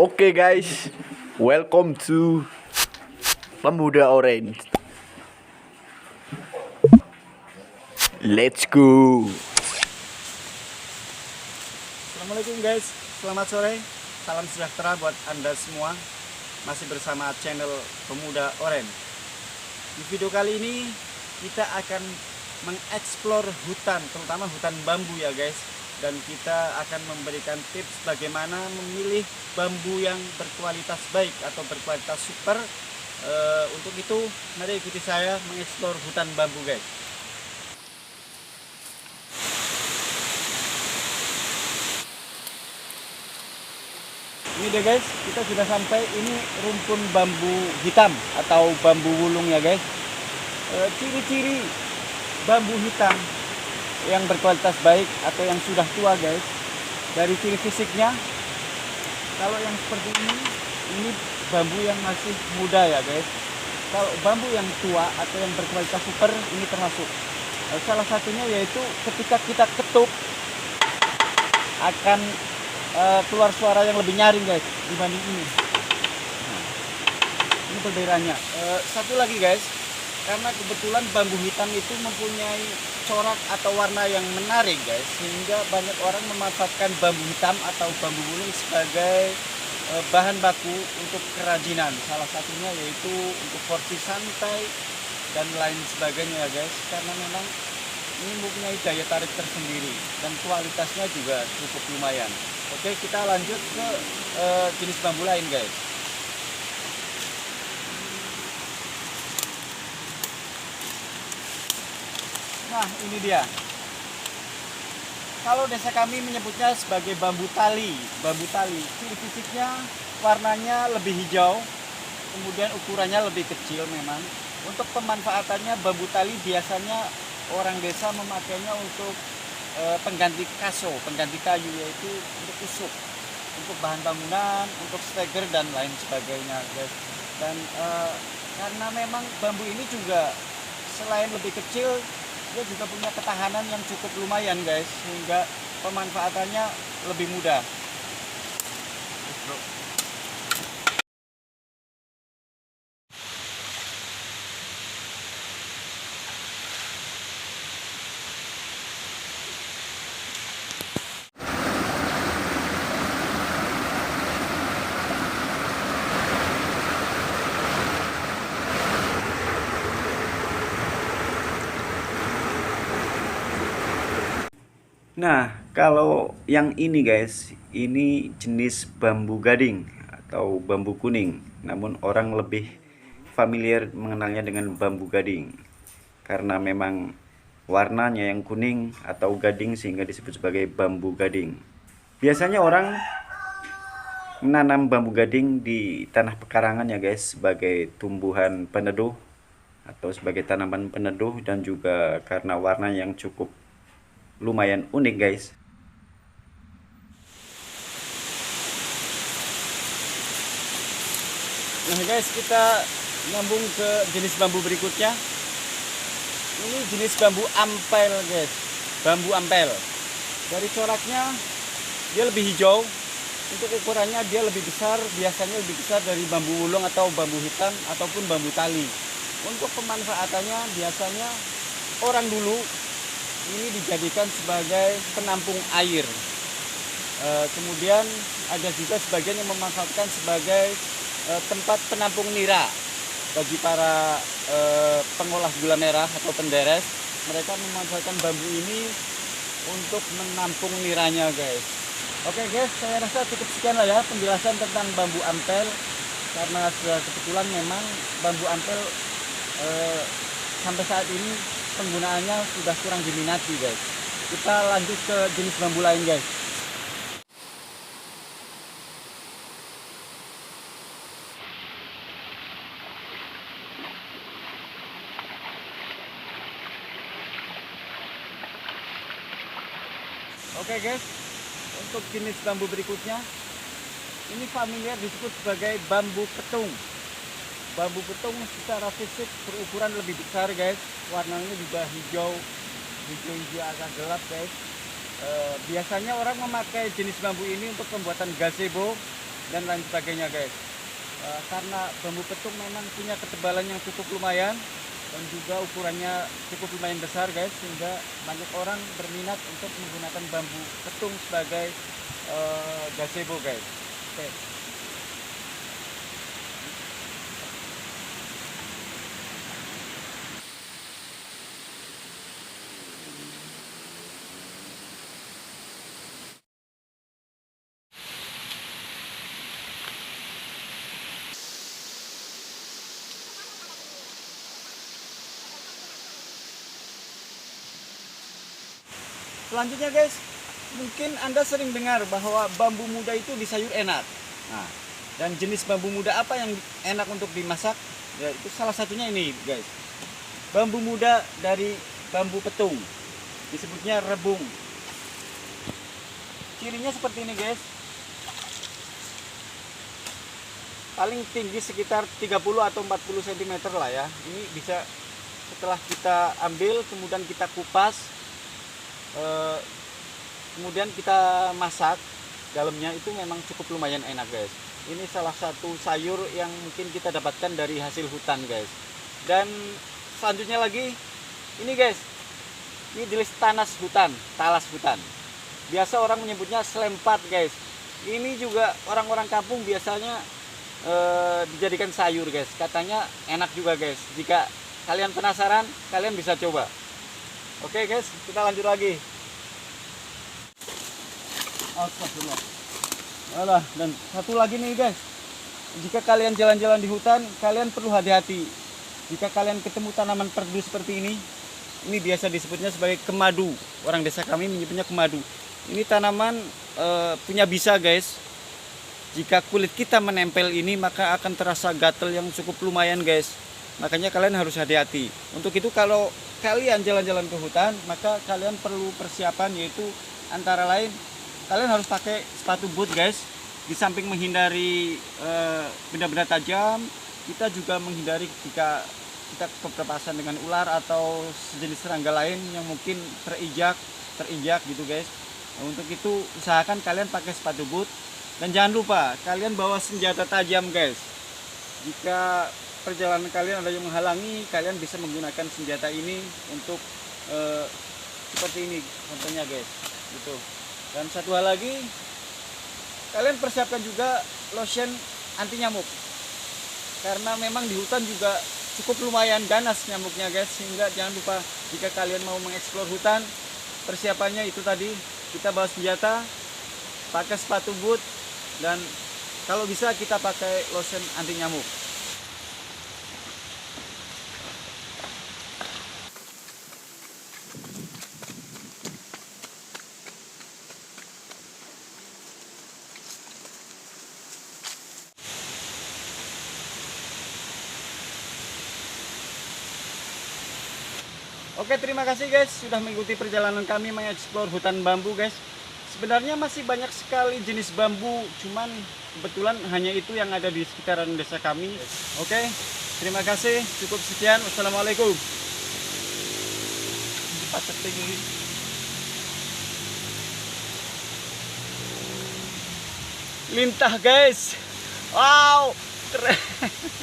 Oke guys, welcome to Pemuda Orange. Let's go. Assalamualaikum guys, selamat sore. Salam sejahtera buat Anda semua. Masih bersama channel Pemuda Orange. Di video kali ini kita akan mengeksplor hutan, terutama hutan bambu ya guys. Dan kita akan memberikan tips bagaimana memilih bambu yang berkualitas baik atau berkualitas super. Untuk itu mari ikuti saya mengeksplor hutan bambu guys. Ini deh guys, kita sudah sampai. Ini rumpun bambu hitam atau bambu wulung ya guys. Ciri-ciri bambu hitam yang berkualitas baik atau yang sudah tua guys, dari ciri fisiknya, kalau yang seperti ini bambu yang masih muda ya guys. Kalau bambu yang tua atau yang berkualitas super ini termasuk. Salah satunya yaitu ketika kita ketuk akan keluar suara yang lebih nyaring guys dibanding ini. Ini perbedaannya. Satu lagi guys, karena kebetulan bambu hitam itu mempunyai corak atau warna yang menarik guys, sehingga banyak orang memanfaatkan bambu hitam atau bambu wulung sebagai bahan baku untuk kerajinan. Salah satunya yaitu untuk porsi santai dan lain sebagainya ya guys, karena memang ini mempunyai daya tarik tersendiri dan kualitasnya juga cukup lumayan. Oke, kita lanjut ke jenis bambu lain guys. Nah, ini dia. Kalau desa kami menyebutnya sebagai bambu tali. Bambu tali, ciri fisiknya warnanya lebih hijau, kemudian ukurannya lebih kecil memang. Untuk pemanfaatannya, bambu tali biasanya orang desa memakainya untuk pengganti kaso, pengganti kayu, yaitu untuk usuk, untuk bahan bangunan, untuk steger dan lain sebagainya guys. Dan karena memang bambu ini juga selain lebih kecil, dia juga punya ketahanan yang cukup lumayan guys, sehingga pemanfaatannya lebih mudah. Nah, kalau yang ini guys, ini jenis bambu gading atau bambu kuning. Namun orang lebih familiar mengenalnya dengan bambu gading karena memang warnanya yang kuning atau gading sehingga disebut sebagai bambu gading. Biasanya orang menanam bambu gading di tanah pekarangan ya guys, sebagai tumbuhan peneduh atau sebagai tanaman peneduh, dan juga karena warna yang cukup lumayan unik guys. Nah guys, kita nyambung ke jenis bambu berikutnya. Ini jenis bambu ampel guys, bambu ampel. Dari coraknya dia lebih hijau, untuk ukurannya dia lebih besar, biasanya lebih besar dari bambu wulung atau bambu hitam ataupun bambu tali. Untuk pemanfaatannya biasanya orang dulu ini dijadikan sebagai penampung air. Kemudian ada juga sebagian yang memanfaatkan sebagai tempat penampung nira bagi para pengolah gula merah atau penderes. Mereka memanfaatkan bambu ini untuk menampung niranya guys. Oke guys, saya rasa cukup sekian lah ya penjelasan tentang bambu ampel, karena kebetulan memang bambu ampel sampai saat ini penggunaannya sudah kurang diminati guys. Kita lanjut ke jenis bambu lain guys. Oke guys, untuk jenis bambu berikutnya, ini familiar disebut sebagai bambu petung. Bambu petung secara fisik berukuran lebih besar guys, warnanya juga hijau agak gelap guys. Biasanya orang memakai jenis bambu ini untuk pembuatan gazebo dan lain sebagainya guys. Karena bambu petung memang punya ketebalan yang cukup lumayan dan juga ukurannya cukup lumayan besar guys, sehingga banyak orang berminat untuk menggunakan bambu petung sebagai gazebo guys. Oke. Selanjutnya guys, mungkin Anda sering dengar bahwa bambu muda itu di sayur enak. Nah, dan jenis bambu muda apa yang enak untuk dimasak? Ya, itu salah satunya ini guys. Bambu muda dari bambu petung. Disebutnya rebung. Cirinya seperti ini guys. Paling tinggi sekitar 30 atau 40 cm lah ya. Ini bisa setelah kita ambil kemudian kita kupas, kemudian kita masak dalamnya, itu memang cukup lumayan enak guys. Ini salah satu sayur yang mungkin kita dapatkan dari hasil hutan guys. Dan selanjutnya lagi ini guys, ini jenis talas hutan. Biasa orang menyebutnya selempat guys. Ini juga orang-orang kampung biasanya dijadikan sayur guys. Katanya enak juga guys. Jika kalian penasaran, kalian bisa coba. Oke guys, kita lanjut lagi. Astagfirullah. Alah, dan satu lagi nih guys. Jika kalian jalan-jalan di hutan, kalian perlu hati-hati. Jika kalian ketemu tanaman perdu seperti ini biasa disebutnya sebagai kemadu. Orang desa kami menyebutnya kemadu. Ini tanaman punya bisa guys. Jika kulit kita menempel ini, maka akan terasa gatal yang cukup lumayan guys. Makanya kalian harus hati-hati. Untuk itu kalau kalian jalan-jalan ke hutan, maka kalian perlu persiapan, yaitu antara lain kalian harus pakai sepatu boot guys. Di samping menghindari benda-benda tajam, kita juga menghindari jika kita berpapasan dengan ular atau sejenis serangga lain yang mungkin terinjak gitu guys. Nah, untuk itu usahakan kalian pakai sepatu boot, dan jangan lupa kalian bawa senjata tajam guys. Jika perjalanan kalian ada yang menghalangi, kalian bisa menggunakan senjata ini untuk seperti ini contohnya guys, gitu. Dan satu hal lagi, kalian persiapkan juga lotion anti nyamuk, karena memang di hutan juga cukup lumayan ganas nyamuknya guys. Sehingga jangan lupa, jika kalian mau mengeksplor hutan, persiapannya itu tadi, kita bawa senjata, pakai sepatu boot, dan kalau bisa kita pakai lotion anti nyamuk. Oke, terima kasih guys sudah mengikuti perjalanan kami mengeksplor hutan bambu guys. Sebenarnya masih banyak sekali jenis bambu, cuman kebetulan hanya itu yang ada di sekitaran desa kami. Oke, terima kasih, cukup sekian. Wassalamualaikum. Lintah guys. Wow, keren.